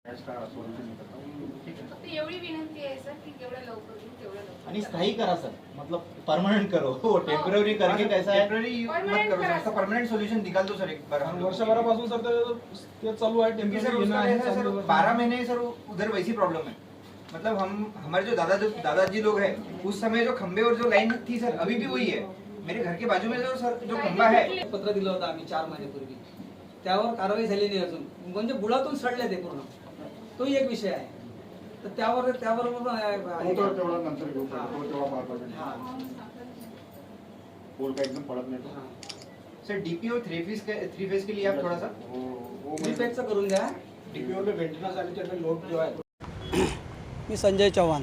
एवढी विनंती आहे सर की जेवढं लवकर होईल तेवढं लवकर आणि स्थायी करा सर, मतलब परमानेंट करो. हो टेम्पररी करके कैसा है टेम्पररी मत करो सर, इसका परमानेंट सॉल्यूशन निकाल दो सर एक बार. वर्षभरापासून सर ते चालू आहे क्योंकि सर टेम्पररी उसका ऐसा सर 12 महीने सर उधर वैसी प्रॉब्लम है. मतलब हमारे जो दादाजी लोग हैं उस समय जो खंबे और जो लाइन थी सर अभी भी वही है. मेरे घर के बाजू में जो सर जो खंबा है पत्र दिलं होतं आम्ही 4 महिन्यापूर्वी, त्यावर कारवाई झाली नाही अजून. म्हणजे बुडातून सडले ते पूर्ण, तोही एक विषय आहे. तर त्यावर तेवढा नंतर घेऊ तेव्हा पाहता पोल का एकदम पडत नाही तो. सर डीपीओ 3 फेज के लिए आप थोड़ा सा रिपेक्टचं करून द्या. डीपीओला मेंटेनन्स आणि लोड जो आहे. मी संजय चव्हाण,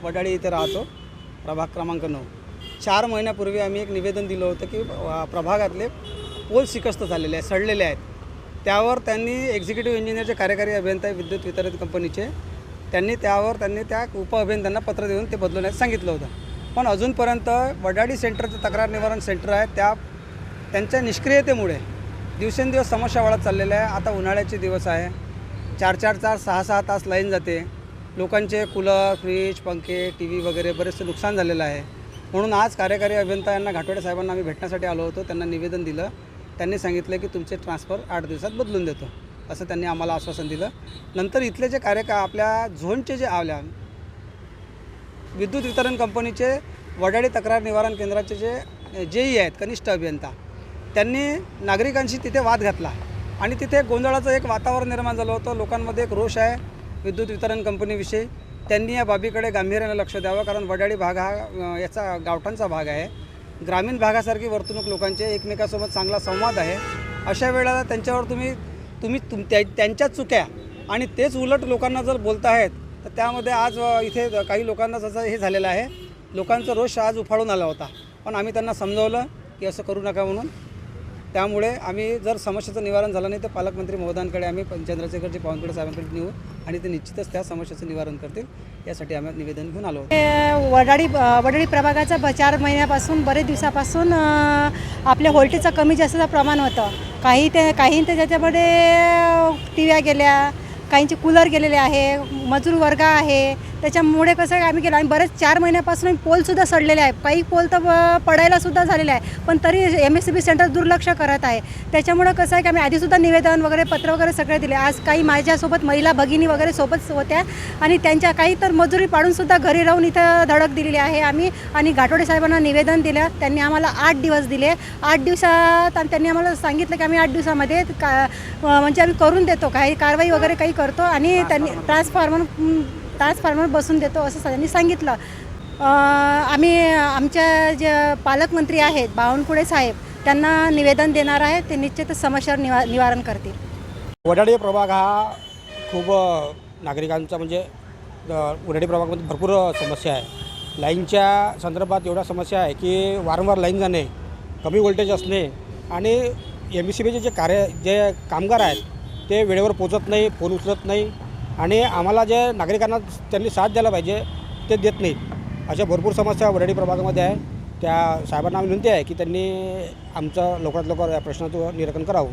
वडाळी इथे राहतो, प्रभाग क्रमांक 9. 4 महिन्यापूर्वी आम्ही एक निवेदन दिलं होतं की प्रभागातले पोल शिकस्त झालेले आहेत, सडलेले आहेत. त्यावर त्यांनी एक्झिक्युटिव्ह इंजिनियरचे कार्यकारी अभियंता विद्युत वितरण कंपनीचे त्यांनी त्या उपअभियंत्यांना पत्र देऊन ते बदलवण्यास सांगितलं होतं. पण अजूनपर्यंत वडाळी सेंटरचं तक्रार निवारण सेंटर आहे त्यांच्या निष्क्रियतेमुळे दिवसेंदिवस समस्या वाढत चाललेल्या आहे. आता उन्हाळ्याचे दिवस आहे, 4-4 तास 6-6 तास लाईन जाते. लोकांचे कूलर, फ्रीज, पंखे, टी व्ही वगैरे बरेचसे नुकसान झालेलं आहे. म्हणून आज कार्यकारी अभियंता यांना घाटोडे साहेबांना आम्ही भेटण्यासाठी आलो होतो. त्यांना निवेदन दिलं. त्यांनी सांगितलं की तुमचे ट्रान्सफर 8 दिवसात बदलून देतो, असं त्यांनी आम्हाला आश्वासन दिलं. नंतर इथले जे आपल्या झोनचे जे आल्या विद्युत वितरण कंपनीचे वडाळी तक्रार निवारण केंद्राचे जे जेई आहेत कनिष्ठ अभियंता, त्यांनी नागरिकांशी तिथे वाद घातला आणि तिथे गोंधळाचं एक वातावरण निर्माण झालं होतं. लोकांमध्ये एक रोष आहे विद्युत वितरण कंपनीविषयी. त्यांनी या बाबीकडे गांभीर्याने लक्ष द्यावं, कारण वडाळी भाग हा याचा गावठांचा भाग आहे. ग्रामीण भागासारखी वर्तणूक लोकांचे एकमेकांसोबत चांगला संवाद आहे. अशा वेळेला त्यांच्यावर तुम्ही त्यांच्या चुक्या आणि तेच उलट लोकांना जर बोलत आहेत तर त्यामध्ये आज इथे काही लोकांना जसं हे झालेलं आहे, लोकांचा रोष आज उफाळून आला होता. पण आम्ही त्यांना समजवलं की असं करू नका म्हणून. त्यामुळे आम्ही जर समस्येचं निवारण झालं नाही तर पालकमंत्री महोदयांकडे आम्ही चंद्रशेखरजी बावनकुळे साहेबांकडे नेऊ आणि ते निश्चितच त्या समस्येचं निवारण करतील. यासाठी आम्ही निवेदन घेऊन आलो. वडाळी प्रभागाचा 4 महिन्यापासून बरेच दिवसापासून आपल्या व्होल्टेजचं कमी जास्तचं प्रमाण होतं. काही त्याच्यामध्ये टीव्या गेल्या, काहींचे कूलर गेलेले आहे, मजूर वर्ग आहे. त्याच्यामुळे कसं आहे आम्ही बरेच 4 महिन्यापासून पोलसुद्धा सडलेले आहे. काही पोल तर पडायलासुद्धा झालेले आहे, पण तरी MSCB सेंटर दुर्लक्ष करत आहे. त्याच्यामुळं कसं आहे की आम्ही आधीसुद्धा निवेदन वगैरे पत्र वगैरे सगळे दिले. आज काही माझ्यासोबत महिला भगिनी वगैरे सोबत होत्या आणि त्यांच्या काही तर मजुरी पाडूनसुद्धा घरी राहून इथं धडक दिलेली आहे आम्ही. आणि घाटोडे साहेबांना निवेदन दिलं. त्यांनी आम्हाला 8 दिवस दिले. 8 दिवसात त्यांनी आम्हाला सांगितलं की आम्ही 8 दिवसामध्ये म्हणजे आम्ही करून देतो, काही कारवाई वगैरे काही करतो आणि त्यांनी ट्रान्सफॉर्मर बसून देतो असं त्यांनी सांगितलं. आम्ही आमच्या जे पालकमंत्री आहेत बावनकुळे साहेब त्यांना निवेदन देणार आहे. ते निश्चितच समस्यावर निवारण करतील. वडाळी प्रभाग हा खूप नागरिकांचा म्हणजे वडाळी प्रभागामध्ये भरपूर समस्या आहे. लाईनच्या संदर्भात एवढ्या समस्या आहे की वारंवार लाईन जाणे, कमी व्होल्टेज असणे आणि MSCBचे जे कामगार आहेत ते वेळेवर पोचत नाही, फोन उचलत नाही आणि आम्हाला जे नागरिकांना त्यांनी साथ द्यायला पाहिजे ते देत नाहीत. अशा भरपूर समस्या वडाळी प्रभागामध्ये आहे. त्या साहेबांना विनंती आहे की त्यांनी आमचं लवकरात लवकर या प्रश्नाचं निराकरण करावं.